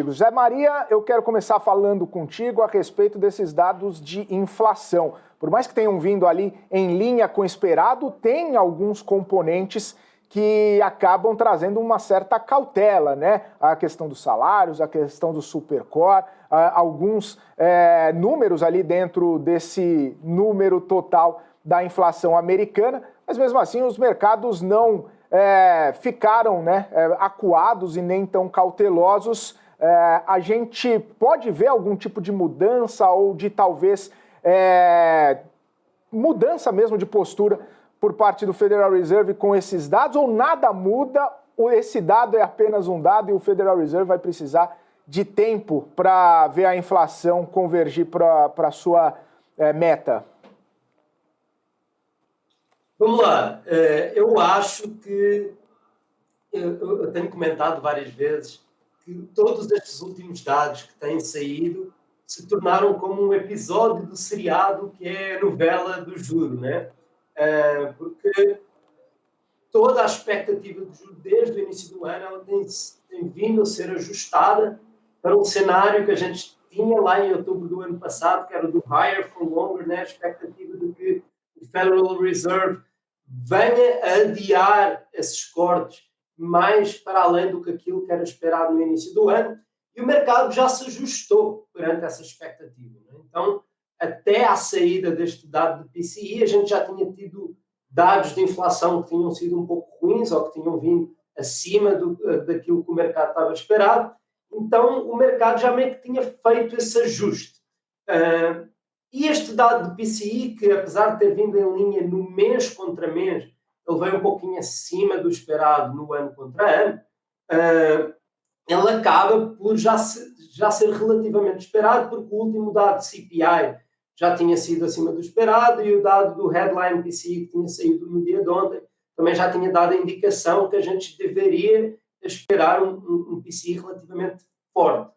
José Maria, eu quero começar falando contigo a respeito desses dados de inflação. Por mais que tenham vindo ali em linha com o esperado, tem alguns componentes que acabam trazendo uma certa cautela, né? A questão dos salários, a questão do supercore, alguns números ali dentro desse número total da inflação americana, mas mesmo assim os mercados não ficaram, né, acuados e nem tão cautelosos. A gente pode ver algum tipo de mudança ou de talvez mudança mesmo de postura por parte do Federal Reserve com esses dados, ou nada muda, esse dado é apenas um dado e o Federal Reserve vai precisar de tempo para ver a inflação convergir para a sua meta? Vamos lá, eu acho que, eu tenho comentado várias vezes, que todos estes últimos dados que têm saído se tornaram como um episódio do seriado que é a novela do juro, né? Porque toda a expectativa de juro desde o início do ano ela tem vindo a ser ajustada para um cenário que a gente tinha lá em outubro do ano passado, que era do higher for longer, né? A expectativa de que o Federal Reserve venha a adiar esses cortes mais para além do que aquilo que era esperado no início do ano, e o mercado já se ajustou perante essa expectativa, né? Então, até à saída deste dado de PCI, a gente já tinha tido dados de inflação que tinham sido um pouco ruins ou que tinham vindo acima daquilo que o mercado estava esperado. Então, o mercado já meio que tinha feito esse ajuste. E este dado de PCI, que apesar de ter vindo em linha no mês contra mês, ele veio um pouquinho acima do esperado no ano contra ano, ele acaba por já ser relativamente esperado, porque o último dado de CPI já tinha sido acima do esperado e o dado do headline PCI, que tinha saído no dia de ontem, também já tinha dado a indicação que a gente deveria esperar um PCI relativamente forte.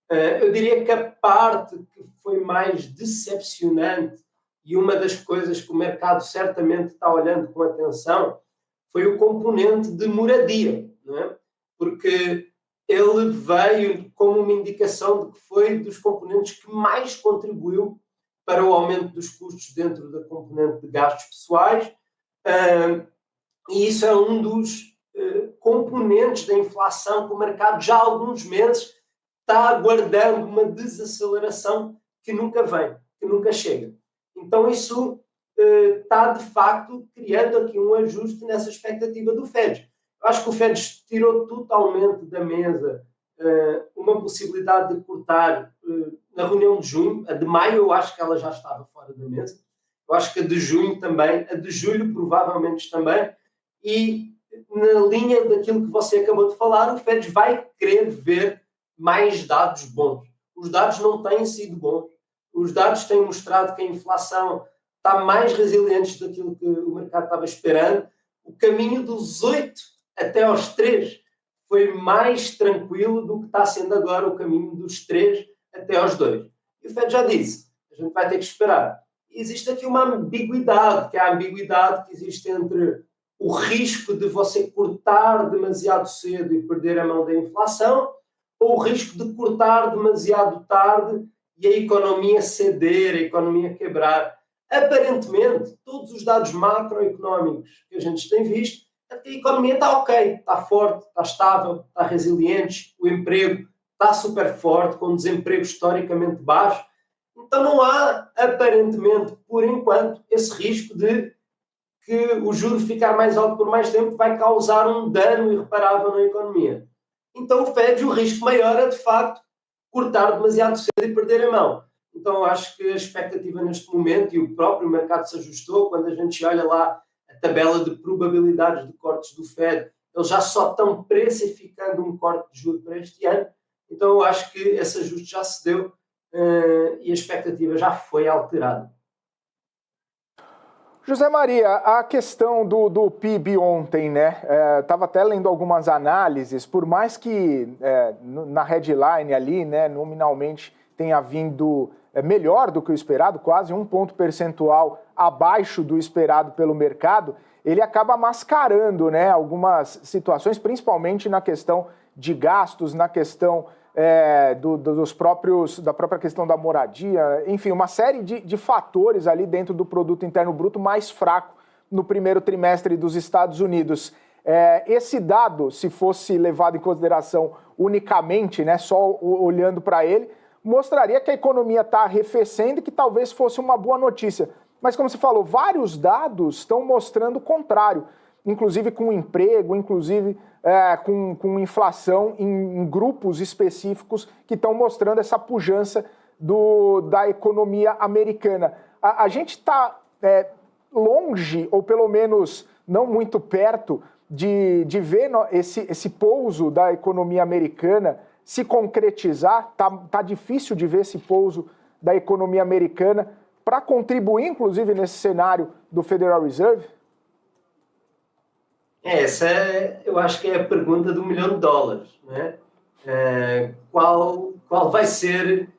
Eu diria que a parte que foi mais decepcionante e uma das coisas que o mercado certamente está olhando com atenção foi o componente de moradia, não é? Porque ele veio como uma indicação de que foi dos componentes que mais contribuiu para o aumento dos custos dentro da componente de gastos pessoais, e isso é um dos componentes da inflação que o mercado já há alguns meses está aguardando uma desaceleração que nunca vem, que nunca chega. Então isso está de facto criando aqui um ajuste nessa expectativa do Fed. Eu acho que o Fed tirou totalmente da mesa uma possibilidade de cortar na reunião de junho. A de maio eu acho que ela já estava fora da mesa. Eu acho que a de junho também, a de julho provavelmente também. E na linha daquilo que você acabou de falar, o Fed vai querer ver mais dados bons. Os dados não têm sido bons. Os dados têm mostrado que a inflação está mais resiliente daquilo que o mercado estava esperando. O caminho dos 8 até aos 3 foi mais tranquilo do que está sendo agora o caminho dos 3 até aos 2. E o Fed já disse, a gente vai ter que esperar. E existe aqui uma ambiguidade, que é a ambiguidade que existe entre o risco de você cortar demasiado cedo e perder a mão da inflação, ou o risco de cortar demasiado tarde e a economia ceder, a economia quebrar. Aparentemente, todos os dados macroeconómicos que a gente tem visto, a economia está ok, está forte, está estável, está resiliente, o emprego está super forte, com desemprego historicamente baixo. Então não há, aparentemente, por enquanto, esse risco de que o juro ficar mais alto por mais tempo vai causar um dano irreparável na economia. Então o Fed, o risco maior é, de facto, cortar demasiado cedo e perder a mão. Então eu acho que a expectativa neste momento, e o próprio mercado se ajustou, quando a gente olha lá a tabela de probabilidades de cortes do Fed, eles já só estão precificando um corte de juros para este ano. Então eu acho que esse ajuste já se deu e a expectativa já foi alterada. José Maria, a questão do PIB ontem, né? Estava até lendo algumas análises, por mais que na headline ali, né, nominalmente tenha vindo melhor do que o esperado, quase 1 ponto percentual abaixo do esperado pelo mercado, ele acaba mascarando, né, algumas situações, principalmente na questão de gastos, na questão da própria questão da moradia, enfim, uma série de fatores ali dentro do Produto Interno Bruto mais fraco no primeiro trimestre dos Estados Unidos. Esse dado, se fosse levado em consideração unicamente, né, só olhando para ele, mostraria que a economia está arrefecendo e que talvez fosse uma boa notícia. Mas, como você falou, vários dados estão mostrando o contrário, inclusive com emprego, inclusive com inflação em grupos específicos que estão mostrando essa pujança da economia americana. A gente está longe, ou pelo menos não muito perto, de ver esse pouso da economia americana se concretizar. Tá difícil de ver esse pouso da economia americana para contribuir, inclusive, nesse cenário do Federal Reserve? Essa eu acho que é a pergunta do $1 milhão, né? Qual vai ser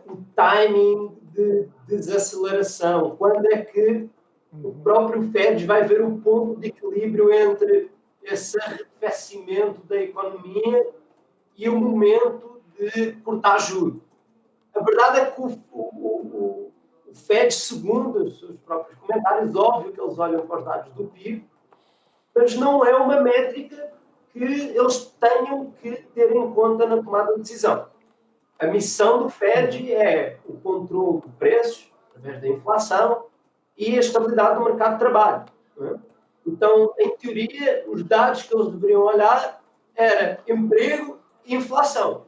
o timing de desaceleração? Quando é que o próprio Fed vai ver um ponto de equilíbrio entre esse arrefecimento da economia e o momento de cortar juros? A verdade é que o Fed, segundo os seus próprios comentários, óbvio que eles olham para os dados do PIB, mas não é uma métrica que eles tenham que ter em conta na tomada de decisão. A missão do Fed é o controle de preços, através da inflação, e a estabilidade do mercado de trabalho. Né? Então, em teoria, os dados que eles deveriam olhar eram emprego e inflação.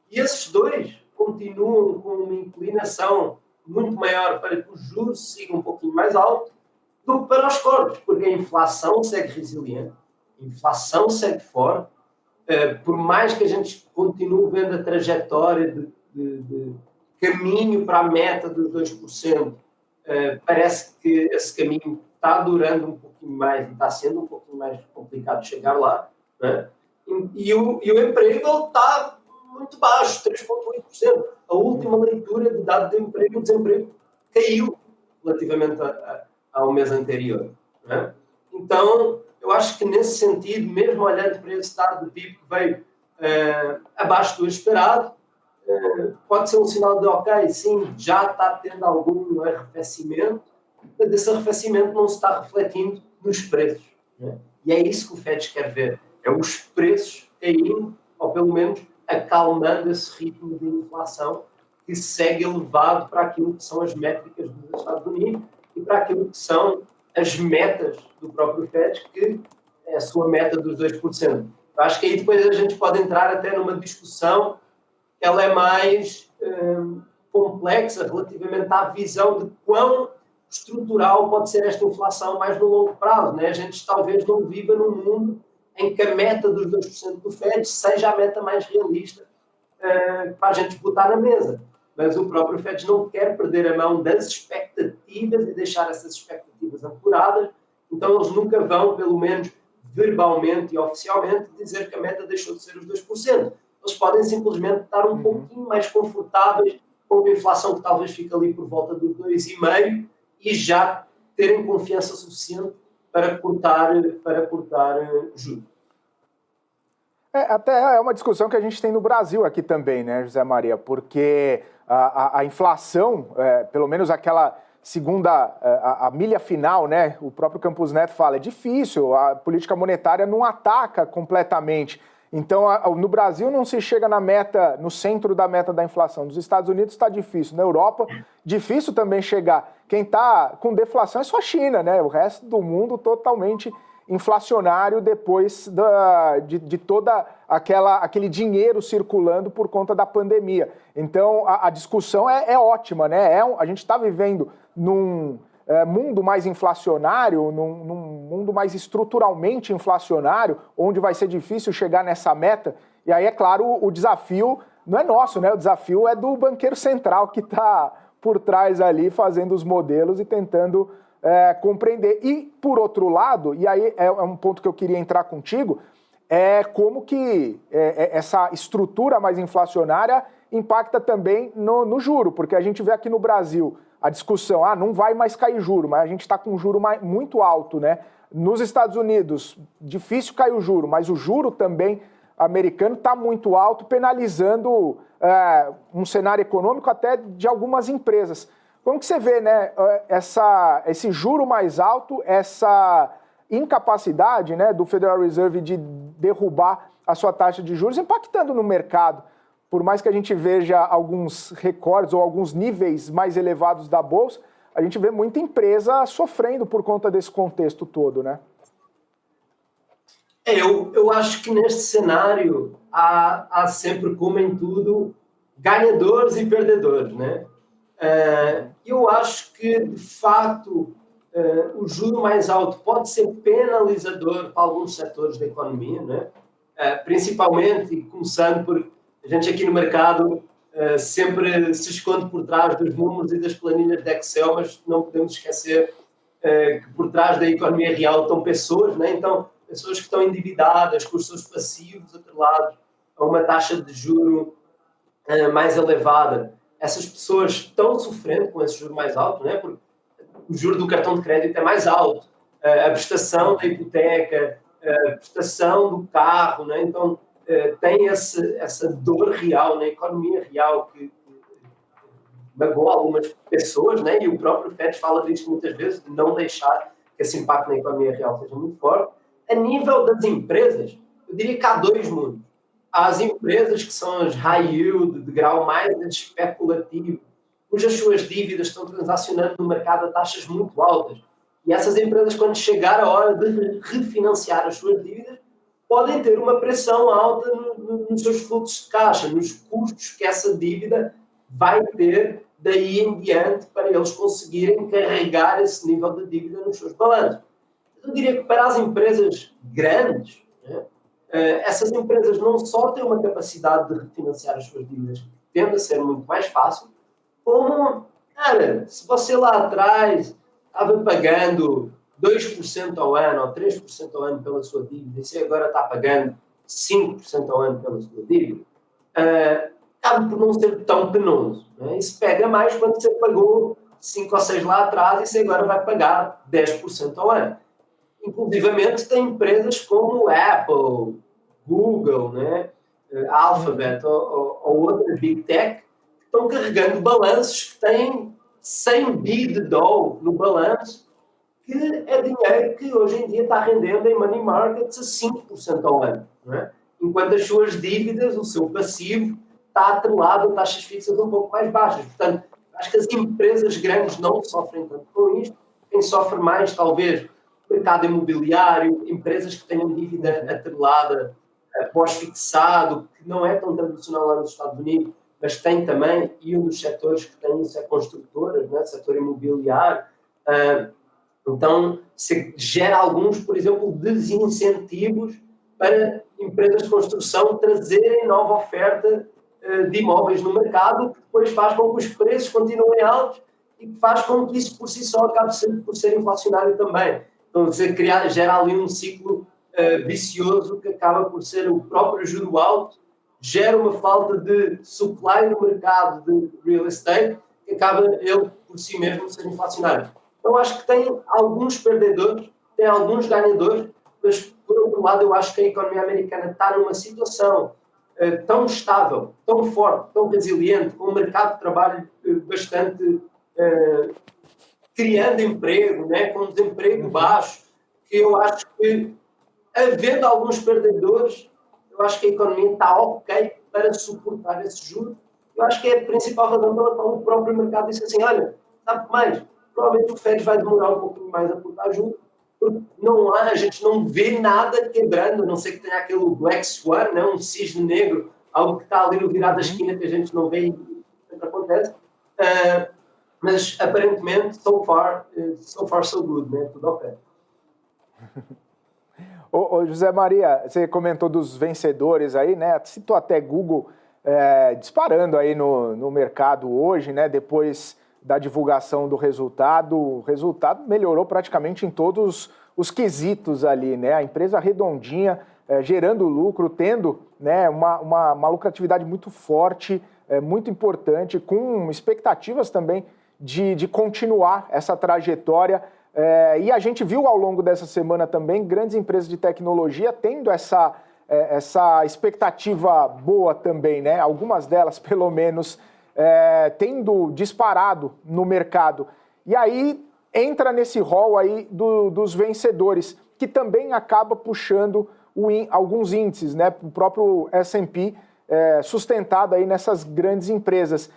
E esses dois continuam com uma inclinação muito maior para que os juros sigam um pouquinho mais alto do que para os cortes, porque a inflação segue resiliente, a inflação segue forte, por mais que a gente continue vendo a trajetória de caminho para a meta dos 2%, parece que esse caminho está durando um pouquinho mais e está sendo um pouquinho mais complicado chegar lá, né? E o emprego está muito baixo, 3,8%. A última leitura de dado de emprego, o desemprego caiu relativamente ao mês anterior, né? Então, eu acho que nesse sentido, mesmo olhando para esse dado do PIB que veio abaixo do esperado, pode ser um sinal de, ok, sim, já está tendo algum arrefecimento, mas esse arrefecimento não se está refletindo nos preços, né? E é isso que o Fed quer ver, é os preços caindo, ou pelo menos acalmando esse ritmo de inflação que segue elevado para aquilo que são as métricas dos Estados Unidos e para aquilo que são as metas do próprio Fed, que é a sua meta dos 2%. Eu acho que aí depois a gente pode entrar até numa discussão que ela é mais complexa relativamente à visão de quão estrutural pode ser esta inflação mais no longo prazo, né? A gente talvez não viva num mundo em que a meta dos 2% do Fed seja a meta mais realista para a gente botar na mesa. Mas o próprio Fed não quer perder a mão das expectativas e deixar essas expectativas ancoradas, então eles nunca vão, pelo menos verbalmente e oficialmente, dizer que a meta deixou de ser os 2%. Eles podem simplesmente estar um pouquinho mais confortáveis com uma inflação que talvez fique ali por volta dos 2,5% e já terem confiança suficiente para cortar juros. Até é uma discussão que a gente tem no Brasil aqui também, né, José Maria? Porque a inflação, pelo menos aquela segunda, a milha final, né? O próprio Campos Neto fala, é difícil, a política monetária não ataca completamente. Então, no Brasil não se chega na meta, no centro da meta da inflação. Nos Estados Unidos está difícil. Na Europa, difícil também chegar. Quem está com deflação é só a China, né? O resto do mundo totalmente inflacionário depois de toda aquele dinheiro circulando por conta da pandemia. Então, a discussão é ótima, né? A gente está vivendo num mundo mais inflacionário, num mundo mais estruturalmente inflacionário, onde vai ser difícil chegar nessa meta. E aí, é claro, o desafio não é nosso, né? O desafio é do banqueiro central que está por trás ali fazendo os modelos e tentando compreender. E, por outro lado, e aí é um ponto que eu queria entrar contigo, é como que essa estrutura mais inflacionária impacta também no juro, porque a gente vê aqui no Brasil a discussão, não vai mais cair juro, mas a gente está com um juro muito alto, né? Nos Estados Unidos, difícil cair o juro, mas o juro também americano está muito alto, penalizando um cenário econômico até de algumas empresas. Como que você vê, né, esse juro mais alto, essa incapacidade, né, do Federal Reserve de derrubar a sua taxa de juros, impactando no mercado? Por mais que a gente veja alguns recordes ou alguns níveis mais elevados da Bolsa, a gente vê muita empresa sofrendo por conta desse contexto todo, né? Eu acho que neste cenário há sempre, como em tudo, ganhadores e perdedores, né? Eu acho que, de facto, o juro mais alto pode ser penalizador para alguns setores da economia, né? Principalmente, e começando por a gente aqui no mercado sempre se esconde por trás dos números e das planilhas de Excel, mas não podemos esquecer que por trás da economia real estão pessoas, né? Então, pessoas que estão endividadas, com os seus passivos atrelados a uma taxa de juro mais elevada. Essas pessoas estão sofrendo com esse juro mais alto, né? Porque o juro do cartão de crédito é mais alto, a prestação da hipoteca, a prestação do carro, né? Então, tem essa dor real na economia real que magoa algumas pessoas, né? E o próprio Fed fala disso muitas vezes, de não deixar que esse impacto na economia real seja muito forte. A nível das empresas, eu diria que há dois mundos. Há as empresas que são as high yield, de grau mais especulativo, cujas suas dívidas estão transacionando no mercado a taxas muito altas. E essas empresas, quando chegar a hora de refinanciar as suas dívidas, podem ter uma pressão alta nos seus fluxos de caixa, nos custos que essa dívida vai ter daí em diante para eles conseguirem carregar esse nível de dívida nos seus balanços. Eu diria que para as empresas grandes, né, essas empresas não só têm uma capacidade de refinanciar as suas dívidas, que tende a ser muito mais fácil, como, cara, se você lá atrás estava pagando 2% ao ano ou 3% ao ano pela sua dívida e você agora está pagando 5% ao ano pela sua dívida, acaba por não ser tão penoso. Né? Isso pega mais quando você pagou 5 ou 6 lá atrás e você agora vai pagar 10% ao ano. Inclusivamente, tem empresas como Apple, Google, né? Alphabet ou outras Big Tech que estão carregando balanços que têm 100 bi de dólar no balanço, que é dinheiro que hoje em dia está rendendo em money markets a 5% ao ano. Né? Enquanto as suas dívidas, o seu passivo, está atrelado a taxas fixas um pouco mais baixas. Portanto, acho que as empresas grandes não sofrem tanto com isto. Quem sofre mais, talvez, mercado imobiliário, empresas que tenham dívida atrelada, pós-fixado, que não é tão tradicional lá nos Estados Unidos, mas tem também, e um dos setores que tem isso é construtoras, né? Setor imobiliário. Então, se gera alguns, por exemplo, desincentivos para empresas de construção trazerem nova oferta de imóveis no mercado, que depois faz com que os preços continuem altos e que faz com que isso por si só acabe por ser inflacionário também. Então, você gera ali um ciclo vicioso que acaba por ser o próprio juro alto, gera uma falta de supply no mercado de real estate, que acaba ele por si mesmo ser inflacionário. Então, acho que tem alguns perdedores, tem alguns ganhadores, mas, por outro lado, eu acho que a economia americana está numa situação tão estável, tão forte, tão resiliente, com um mercado de trabalho bastante criando emprego, né, com um desemprego baixo, que eu acho que, havendo alguns perdedores, eu acho que a economia está ok para suportar esse juro. Eu acho que é a principal razão pela qual o próprio mercado disse assim, olha, sabe mais, provavelmente o Fed vai demorar um pouquinho mais a cortar juros, porque a gente não vê nada quebrando, a não ser que tenha aquele Black Swan, né, um cisne negro, algo que está ali no virado da esquina que a gente não vê e sempre acontece. Mas aparentemente, so far so good, né? Tudo ok. Ô José Maria, você comentou dos vencedores aí, né? Citou até Google disparando aí no mercado hoje, né? Depois da divulgação do resultado, o resultado melhorou praticamente em todos os quesitos ali, né? A empresa redondinha, gerando lucro, tendo, né, uma lucratividade muito forte, muito importante, com expectativas também de continuar essa trajetória. E a gente viu ao longo dessa semana também grandes empresas de tecnologia tendo essa essa expectativa boa também, né? Algumas delas, pelo menos, tendo disparado no mercado. E aí entra nesse rol aí dos vencedores, que também acaba puxando alguns índices, né? O próprio S&P sustentado aí nessas grandes empresas.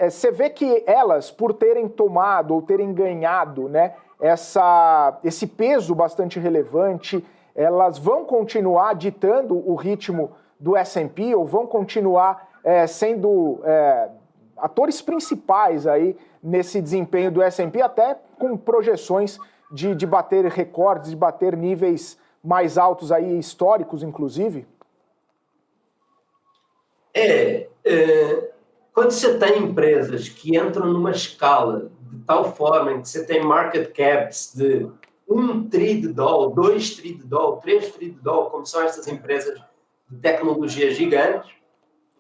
Você vê que elas, por terem tomado ou terem ganhado, né, esse peso bastante relevante, elas vão continuar ditando o ritmo do S&P ou vão continuar sendo atores principais aí nesse desempenho do S&P, até com projeções de bater recordes, de bater níveis mais altos aí, históricos, inclusive? Quando você tem empresas que entram numa escala de tal forma em que você tem market caps de $1 trilhão, $2 trilhão, $3 trilhão, como são estas empresas de tecnologia gigantes,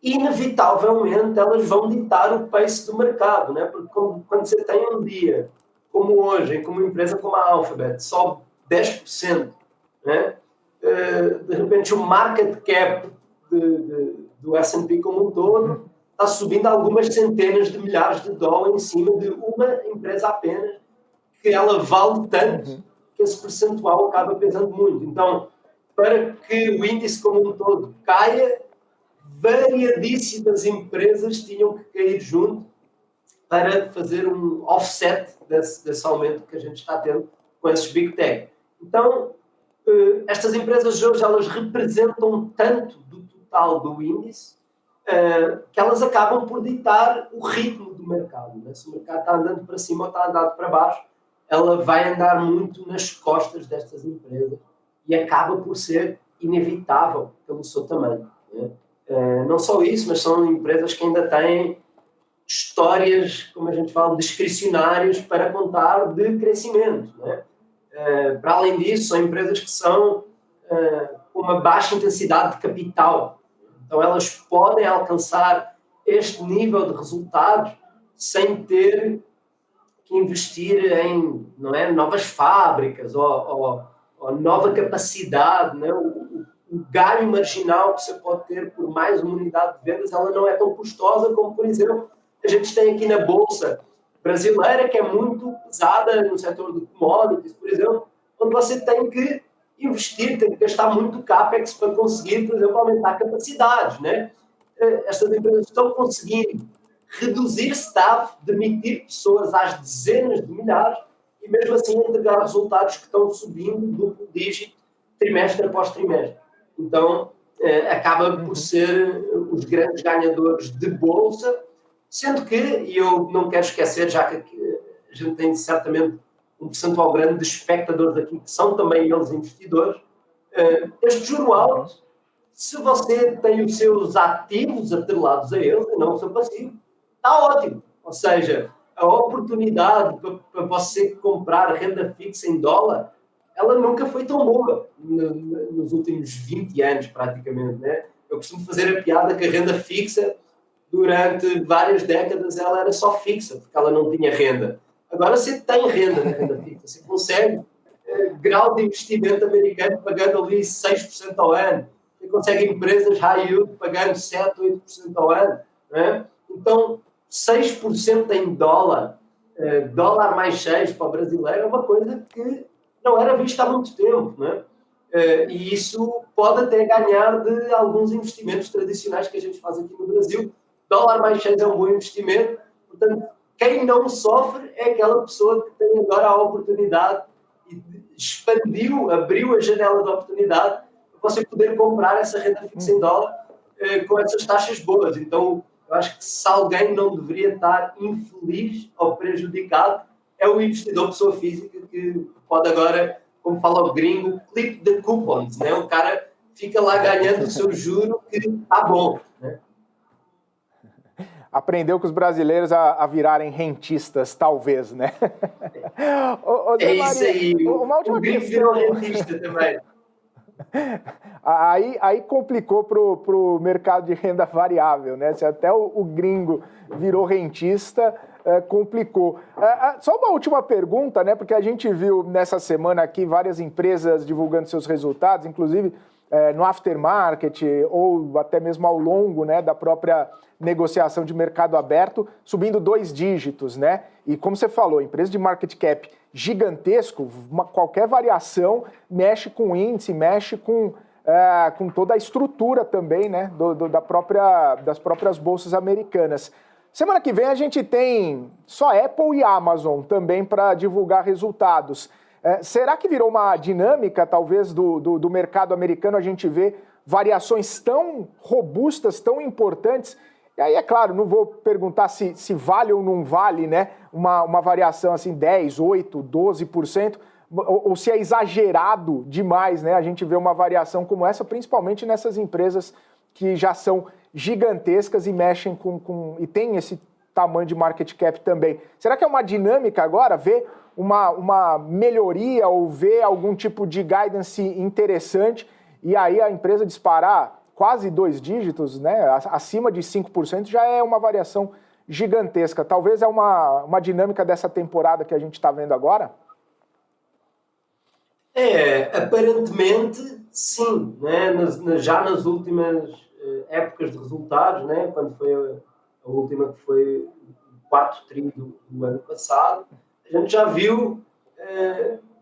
inevitavelmente elas vão ditar o pace do mercado, né? Porque quando você tem um dia como hoje, em que uma empresa como a Alphabet sobe 10%, né? De repente o market cap do S&P como um todo está subindo algumas centenas de milhares de dólares em cima de uma empresa apenas, que ela vale tanto que esse percentual acaba pesando muito. Então, para que o índice como um todo caia, variadíssimas empresas tinham que cair junto para fazer um offset desse aumento que a gente está tendo com esses Big Tech. Então, estas empresas hoje, elas representam tanto do total do índice que elas acabam por ditar o ritmo do mercado, né? Se o mercado está andando para cima ou está andando para baixo, ela vai andar muito nas costas destas empresas e acaba por ser inevitável pelo seu tamanho, né? Não só isso, mas são empresas que ainda têm histórias, como a gente fala, discricionárias para contar de crescimento, né? Para além disso, são empresas que são com uma baixa intensidade de capital. Então, elas podem alcançar este nível de resultados sem ter que investir em, não é, novas fábricas ou nova capacidade, né? O ganho marginal que você pode ter por mais uma unidade de vendas, ela não é tão custosa como, por exemplo, a gente tem aqui na Bolsa brasileira, que é muito pesada no setor de commodities, por exemplo, onde você tem que investir, tem que gastar muito CAPEX para conseguir, por exemplo, aumentar capacidades, né? Estas empresas estão conseguindo reduzir staff, demitir pessoas às dezenas de milhares e mesmo assim entregar resultados que estão subindo duplo dígito trimestre após trimestre. Então, acaba por ser os grandes ganhadores de bolsa, sendo que, e eu não quero esquecer, já que a gente tem certamente um percentual grande de espectadores aqui, que são também eles investidores, este juro alto, se você tem os seus ativos atrelados a eles e não o seu passivo, está ótimo. Ou seja, a oportunidade para você comprar renda fixa em dólar, ela nunca foi tão boa nos últimos 20 anos, praticamente, né? Eu costumo fazer a piada que a renda fixa, durante várias décadas, ela era só fixa, porque ela não tinha renda. Agora você tem renda na renda fixa, você consegue grau de investimento americano pagando ali 6% ao ano, você consegue empresas high yield pagando 7%, 8% ao ano, né? Então, 6% em dólar, dólar mais 6 para o brasileiro, é uma coisa que não era vista há muito tempo, né? E isso pode até ganhar de alguns investimentos tradicionais que a gente faz aqui no Brasil. Dólar mais 6 é um bom investimento, portanto, quem não sofre é aquela pessoa que tem agora a oportunidade e expandiu, abriu a janela de oportunidade para você poder comprar essa renda fixa em dólar com essas taxas boas. Então, eu acho que se alguém não deveria estar infeliz ou prejudicado, é o investidor pessoa física que pode agora, como fala o gringo, clip the coupons, né? O cara fica lá ganhando o seu juro que está bom, né? Aprendeu com os brasileiros a virarem rentistas, talvez, né? Isso aí. Uma última questão. Virou rentista também. Aí complicou para o mercado de renda variável, né? Se até o gringo virou rentista, complicou. Só uma última pergunta, né? Porque a gente viu nessa semana aqui várias empresas divulgando seus resultados, inclusive no aftermarket ou até mesmo ao longo, né, da própria negociação de mercado aberto, subindo 2 dígitos, né? E como você falou, empresa de market cap gigantesco, qualquer variação mexe com o índice, mexe com toda a estrutura também, né, das próprias bolsas americanas. Semana que vem a gente tem só Apple e Amazon também para divulgar resultados. Será que virou uma dinâmica, talvez, do mercado americano, a gente vê variações tão robustas, tão importantes? E aí, é claro, não vou perguntar se vale ou não vale, né, uma variação assim 10, 8, 12%, ou se é exagerado demais, né, a gente vê uma variação como essa, principalmente nessas empresas que já são gigantescas e mexem e tem esse tamanho de market cap também. Será que é uma dinâmica agora, ver uma melhoria ou ver algum tipo de guidance interessante e aí a empresa disparar quase 2 dígitos, né, acima de 5%, já é uma variação gigantesca. Talvez é uma dinâmica dessa temporada que a gente está vendo agora? Aparentemente sim, né? Já nas últimas épocas de resultados, né? Quando foi a última, que foi o quarto tri do ano passado, a gente já viu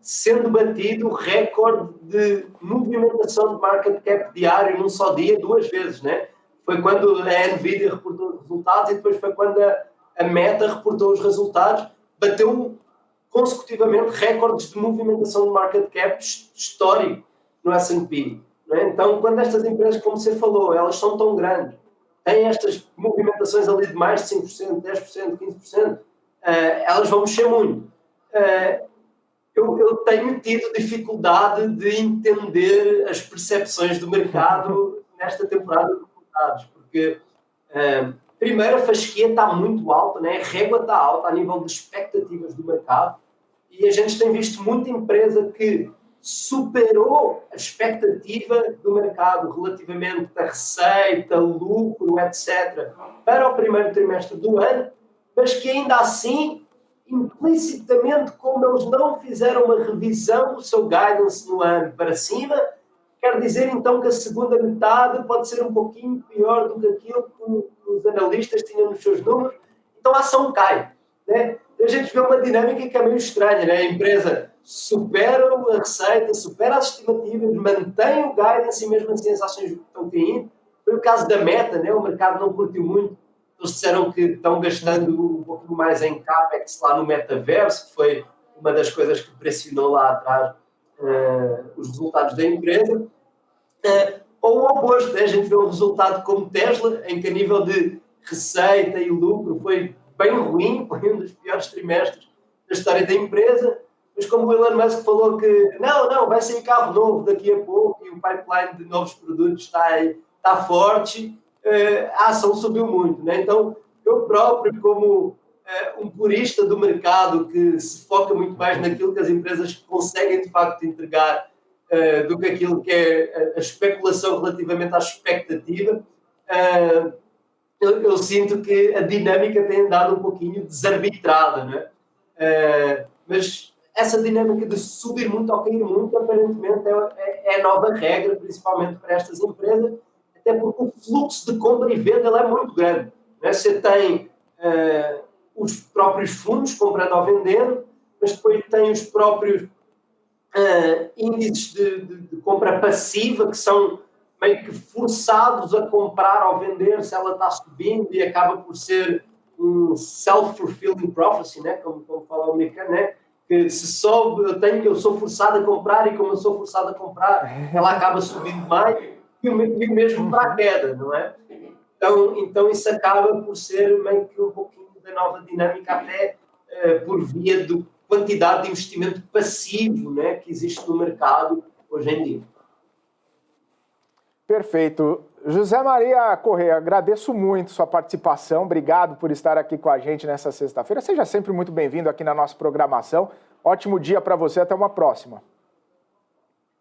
sendo batido o recorde de movimentação de market cap diário num só dia 2 vezes, né? Foi quando a Nvidia reportou os resultados e depois foi quando a Meta reportou os resultados, bateu consecutivamente recordes de movimentação de market cap histórico no S&P. Né? Então, quando estas empresas, como você falou, elas são tão grandes, têm estas movimentações ali de mais de 5%, 10%, 15%, elas vão mexer muito. Eu tenho tido dificuldade de entender as percepções do mercado nesta temporada de resultados, porque primeiro a fasquia está muito alta, né? A régua está alta a nível de expectativas do mercado, e a gente tem visto muita empresa que superou a expectativa do mercado relativamente à receita, lucro, etc., para o primeiro trimestre do ano, mas que ainda assim, implicitamente, como eles não fizeram uma revisão do seu guidance no ano para cima, quer dizer então que a segunda metade pode ser um pouquinho pior do que aquilo que os analistas tinham nos seus números, então a ação cai, né? A gente vê uma dinâmica que é meio estranha, né? A empresa supera a receita, supera as estimativas, mantém o guidance e mesmo assim as ações estão caindo. Foi o caso da Meta, né? O mercado não curtiu muito. Eles disseram que estão gastando um pouquinho mais em CAPEX lá no metaverso, que foi uma das coisas que pressionou lá atrás os resultados da empresa. Ou o oposto, né? A gente vê um resultado como Tesla, em que a nível de receita e lucro foi bem ruim, foi um dos piores trimestres da história da empresa, mas como o Elon Musk falou que não, vai sair carro novo daqui a pouco e o pipeline de novos produtos está forte, a ação subiu muito, né? Então, eu próprio, como um purista do mercado que se foca muito mais naquilo que as empresas conseguem de facto entregar do que aquilo que é a especulação relativamente à expectativa, eu sinto que a dinâmica tem andado um pouquinho desarbitrada, né? Mas essa dinâmica de subir muito ou cair muito, aparentemente, é a nova regra, principalmente para estas empresas, até porque o fluxo de compra e venda ele é muito grande, né? Você tem os próprios fundos comprando ou vendendo, mas depois tem os próprios índices de compra passiva, que são meio que forçados a comprar ou vender se ela está subindo, e acaba por ser um self-fulfilling prophecy, né? como fala o americano, né? Que se sobe, eu sou forçado a comprar, e como eu sou forçado a comprar, ela acaba subindo mais, e o mesmo para a queda, não é? Então isso acaba por ser meio que um pouquinho da nova dinâmica, até por via da quantidade de investimento passivo, né, que existe no mercado hoje em dia. Perfeito. José Maria Correia, agradeço muito sua participação, obrigado por estar aqui com a gente nessa sexta-feira. Seja sempre muito bem-vindo aqui na nossa programação. Ótimo dia para você, até uma próxima.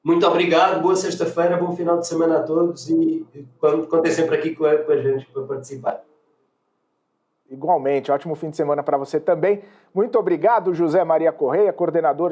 Muito obrigado, boa sexta-feira, bom final de semana a todos, e contem sempre aqui com a gente para participar. Igualmente, ótimo fim de semana para você também. Muito obrigado, José Maria Correia, coordenador